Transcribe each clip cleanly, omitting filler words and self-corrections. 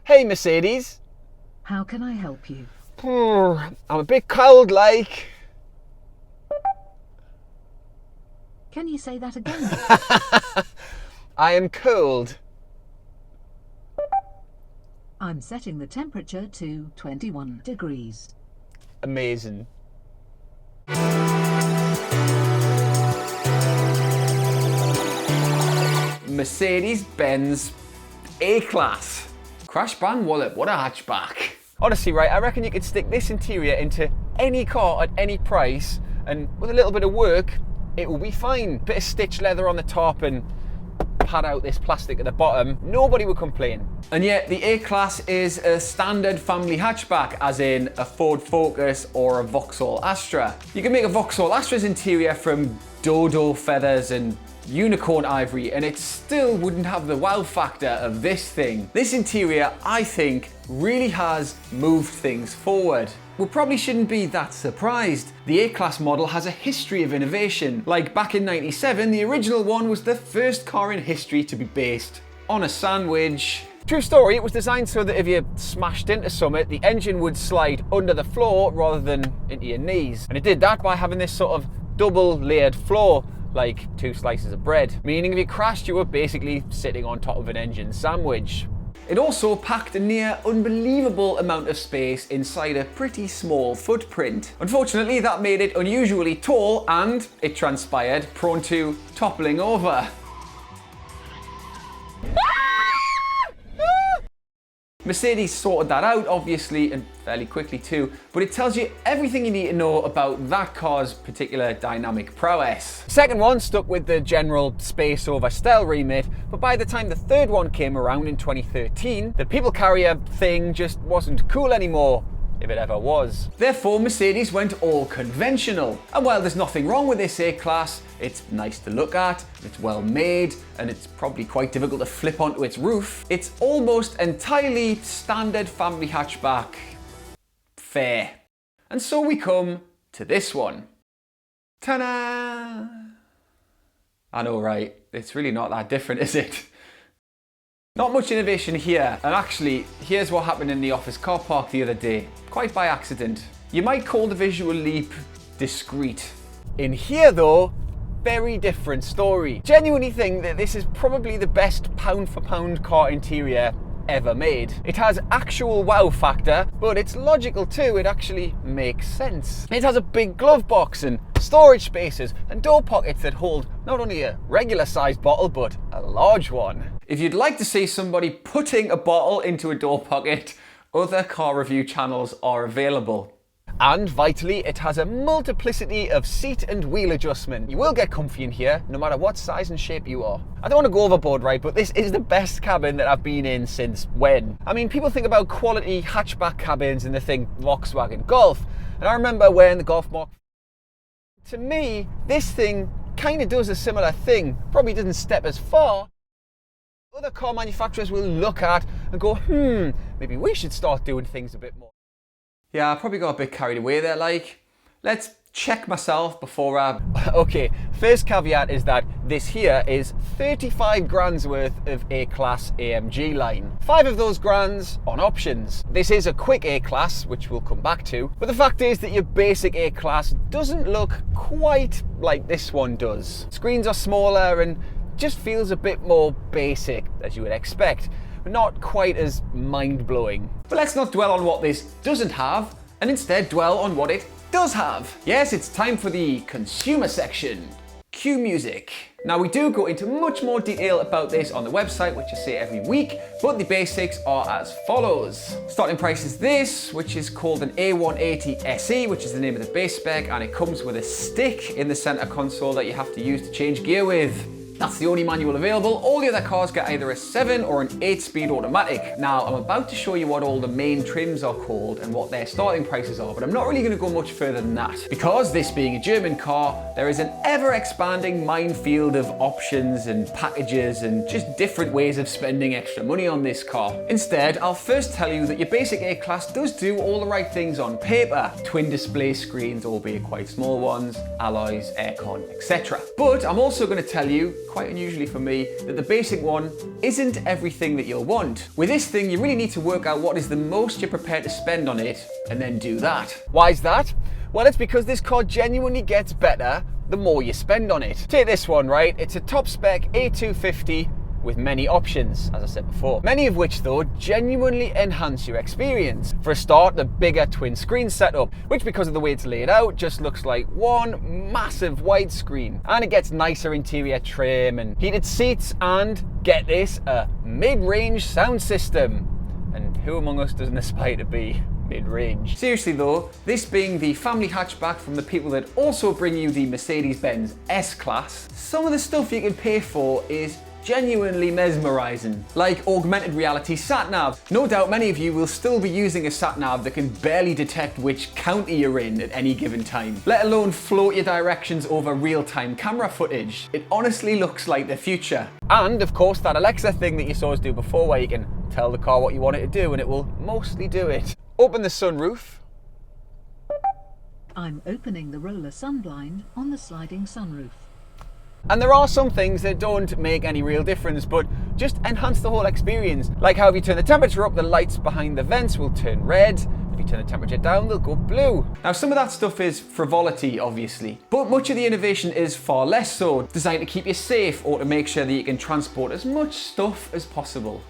Hey Mercedes. How can I help you? I'm a bit cold like. Can you say that again? I am cold. I'm setting the temperature to 21 degrees. Amazing. Mercedes-Benz A-Class. Crash bang wallop, what a hatchback. Honestly, right, I reckon you could stick this interior into any car at any price, and with a little bit of work, it will be fine. Bit of stitch leather on the top and pad out this plastic at the bottom, nobody would complain. And yet the A-Class is a standard family hatchback, as in a Ford Focus or a Vauxhall Astra. You can make a Vauxhall Astra's interior from dodo feathers and unicorn ivory, and it still wouldn't have the wow factor of this thing. This interior, I think, really has moved things forward. We probably shouldn't be that surprised. The A-Class model has a history of innovation. Like back in '97, the original one was the first car in history to be based on a sandwich. True story, it was designed so that if you smashed into something, the engine would slide under the floor rather than into your knees. And it did that by having this sort of double layered floor, like 2 slices of bread. Meaning if you crashed, you were basically sitting on top of an engine sandwich. It also packed a near unbelievable amount of space inside a pretty small footprint. Unfortunately, that made it unusually tall and, it transpired, prone to toppling over. Mercedes sorted that out, obviously, and fairly quickly too, but it tells you everything you need to know about that car's particular dynamic prowess. Second one stuck with the general space over style remit, but by the time the third one came around in 2013, the people carrier thing just wasn't cool anymore, if it ever was. Therefore, Mercedes went all conventional. And while there's nothing wrong with this A-Class, it's nice to look at, it's well made, and it's probably quite difficult to flip onto its roof, it's almost entirely standard family hatchback fare. And so we come to this one. Ta-da! I know, right? It's really not that different, is it? Not much innovation here, and actually, here's what happened in the office car park the other day, quite by accident. You might call the visual leap discreet. In here though, very different story. Genuinely think that this is probably the best pound for pound car interior ever made. It has actual wow factor, but it's logical too, it actually makes sense. It has a big glove box and storage spaces and door pockets that hold not only a regular sized bottle, but a large one. If you'd like to see somebody putting a bottle into a door pocket, other car review channels are available. And vitally, it has a multiplicity of seat and wheel adjustment. You will get comfy in here, no matter what size and shape you are. I don't want to go overboard, right, but this is the best cabin that I've been in since when? I mean, people think about quality hatchback cabins and they think Volkswagen Golf. And I remember wearing the Golf Mark. To me, this thing kind of does a similar thing. Probably doesn't step as far. Other car manufacturers will look at and go, maybe we should start doing things a bit more. Yeah, I probably got a bit carried away there, like. Let's check myself before I... Okay, first caveat is that this here is 35 grand's worth of A-Class AMG line. 5 of those grands on options. This is a quick A-Class, which we'll come back to, but the fact is that your basic A-Class doesn't look quite like this one does. Screens are smaller and just feels a bit more basic, as you would expect, but not quite as mind-blowing. But let's not dwell on what this doesn't have, and instead dwell on what it does have. Yes, it's time for the consumer section. Cue music. Now we do go into much more detail about this on the website, which I say every week, but the basics are as follows. Starting price is this, which is called an A180 SE, which is the name of the base spec, and it comes with a stick in the center console that you have to use to change gear with. That's the only manual available. All the other cars get either a 7 or an 8-speed automatic. Now, I'm about to show you what all the main trims are called and what their starting prices are, but I'm not really going to go much further than that. Because this being a German car, there is an ever-expanding minefield of options and packages and just different ways of spending extra money on this car. Instead, I'll first tell you that your basic A-Class does do all the right things on paper. Twin display screens, albeit quite small ones, alloys, aircon, etc. But I'm also going to tell you quite unusually for me, that the basic one isn't everything that you'll want. With this thing, you really need to work out what is the most you're prepared to spend on it, and then do that. Why is that? Well, it's because this car genuinely gets better the more you spend on it. Take this one, right? It's a top spec A250 with many options, as I said before. Many of which, though, genuinely enhance your experience. For a start, the bigger twin screen setup, which because of the way it's laid out, just looks like one massive widescreen. And it gets nicer interior trim and heated seats and, get this, a mid-range sound system. And who among us doesn't aspire to be mid-range? Seriously though, this being the family hatchback from the people that also bring you the Mercedes-Benz S-Class, some of the stuff you can pay for is genuinely mesmerising. Like augmented reality sat-nav. No doubt many of you will still be using a sat-nav that can barely detect which county you're in at any given time, let alone float your directions over real-time camera footage. It honestly looks like the future. And of course that Alexa thing that you saw us do before, where you can tell the car what you want it to do and it will mostly do it. Open the sunroof. I'm opening the roller sun blind on the sliding sunroof. And there are some things that don't make any real difference, but just enhance the whole experience. Like how if you turn the temperature up, the lights behind the vents will turn red. If you turn the temperature down, they'll go blue. Now, some of that stuff is frivolity, obviously, but much of the innovation is far less so, designed to keep you safe or to make sure that you can transport as much stuff as possible,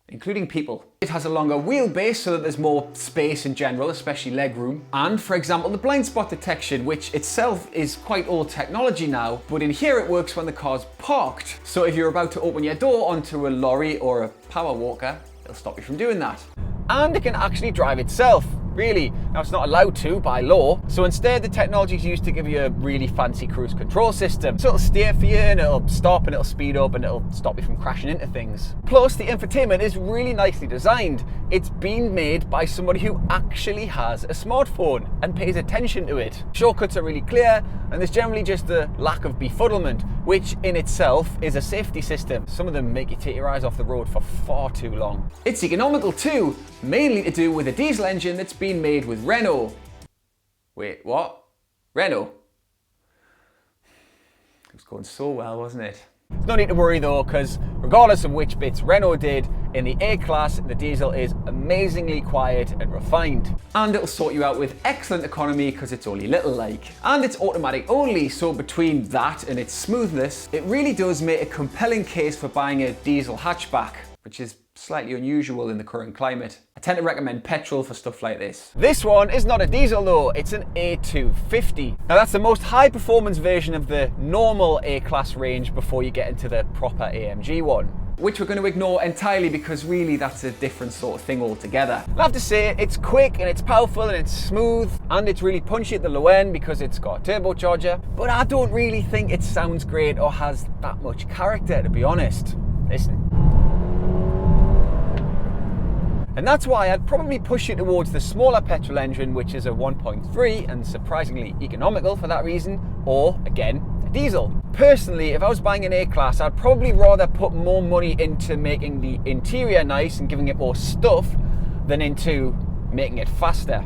including people. It has a longer wheelbase so that there's more space in general, especially legroom. And for example, the blind spot detection, which itself is quite old technology now, but in here it works when the car's parked. So if you're about to open your door onto a lorry or a power walker, it'll stop you from doing that. And it can actually drive itself. Really. Now, it's not allowed to by law, so instead the technology is used to give you a really fancy cruise control system. So it'll steer for you and it'll stop and it'll speed up and it'll stop you from crashing into things. Plus, the infotainment is really nicely designed. It's been made by somebody who actually has a smartphone and pays attention to it. Shortcuts are really clear, and there's generally just a lack of befuddlement, which in itself is a safety system. Some of them make you take your eyes off the road for far too long. It's economical too, mainly to do with a diesel engine that's been made with Renault. Wait, what? Renault? It was going so well, wasn't it? There's no need to worry though, because regardless of which bits Renault did, in the A-Class, the diesel is amazingly quiet and refined. And it'll sort you out with excellent economy because it's only little like. And it's automatic only, so between that and its smoothness, it really does make a compelling case for buying a diesel hatchback, which is slightly unusual in the current climate. I tend to recommend petrol for stuff like this. This one is not a diesel though, it's an A250. Now that's the most high performance version of the normal A-Class range before you get into the proper AMG one, which we're going to ignore entirely because really that's a different sort of thing altogether. I have to say, it's quick and it's powerful and it's smooth and it's really punchy at the low end because it's got a turbocharger, but I don't really think it sounds great or has that much character, to be honest. Listen. And that's why I'd probably push you towards the smaller petrol engine, which is a 1.3 and surprisingly economical for that reason, or again, a diesel. Personally, if I was buying an A-Class, I'd probably rather put more money into making the interior nice and giving it more stuff than into making it faster.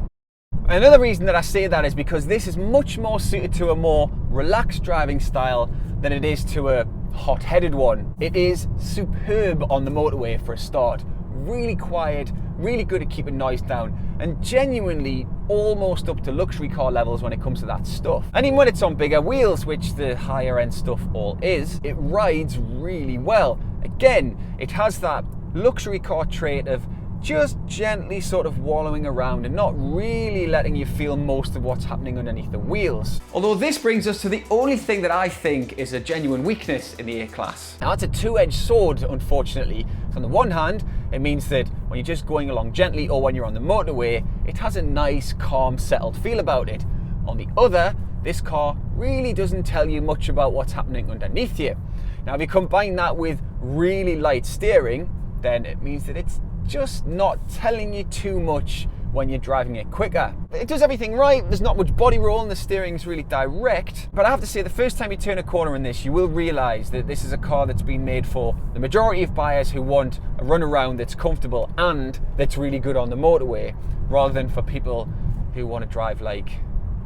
Another reason that I say that is because this is much more suited to a more relaxed driving style than it is to a hot-headed one. It is superb on the motorway for a start. Really quiet, really good at keeping noise down, and genuinely almost up to luxury car levels when it comes to that stuff. And even when it's on bigger wheels, which the higher end stuff all is, it rides really well. Again, it has that luxury car trait of just gently sort of wallowing around and not really letting you feel most of what's happening underneath the wheels. Although this brings us to the only thing that I think is a genuine weakness in the A-Class. Now that's a two-edged sword, unfortunately. So on the one hand, it means that when you're just going along gently or when you're on the motorway, it has a nice, calm, settled feel about it. On the other, this car really doesn't tell you much about what's happening underneath you. Now if you combine that with really light steering, then it means that it's just not telling you too much when you're driving it quicker. It does everything right, there's not much body roll and the steering's really direct, but I have to say the first time you turn a corner in this, you will realise that this is a car that's been made for the majority of buyers who want a run around that's comfortable and that's really good on the motorway, rather than for people who want to drive like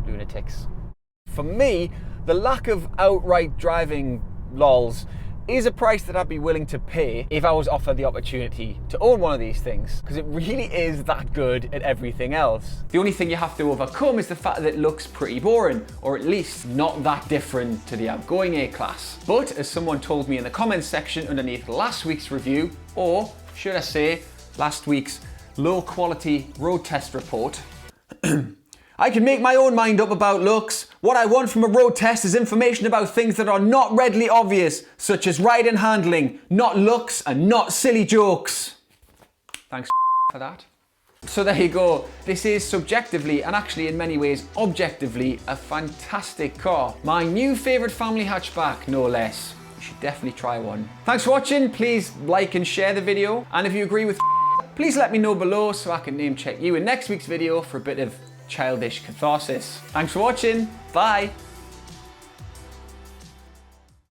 lunatics. For me, the lack of outright driving lols, is a price that I'd be willing to pay if I was offered the opportunity to own one of these things, because it really is that good at everything else. The only thing you have to overcome is the fact that it looks pretty boring, or at least not that different to the outgoing A-Class. But as someone told me in the comments section underneath last week's review, or should I say, last week's low quality road test report, I can make my own mind up about looks. What I want from a road test is information about things that are not readily obvious, such as ride and handling, not looks and not silly jokes. Thanks for that. So there you go. This is subjectively and actually in many ways objectively a fantastic car. My new favourite family hatchback, no less. You should definitely try one. Thanks for watching. Please like and share the video. And if you agree with please let me know below so I can name check you in next week's video for a bit of childish catharsis. Thanks for watching. Bye.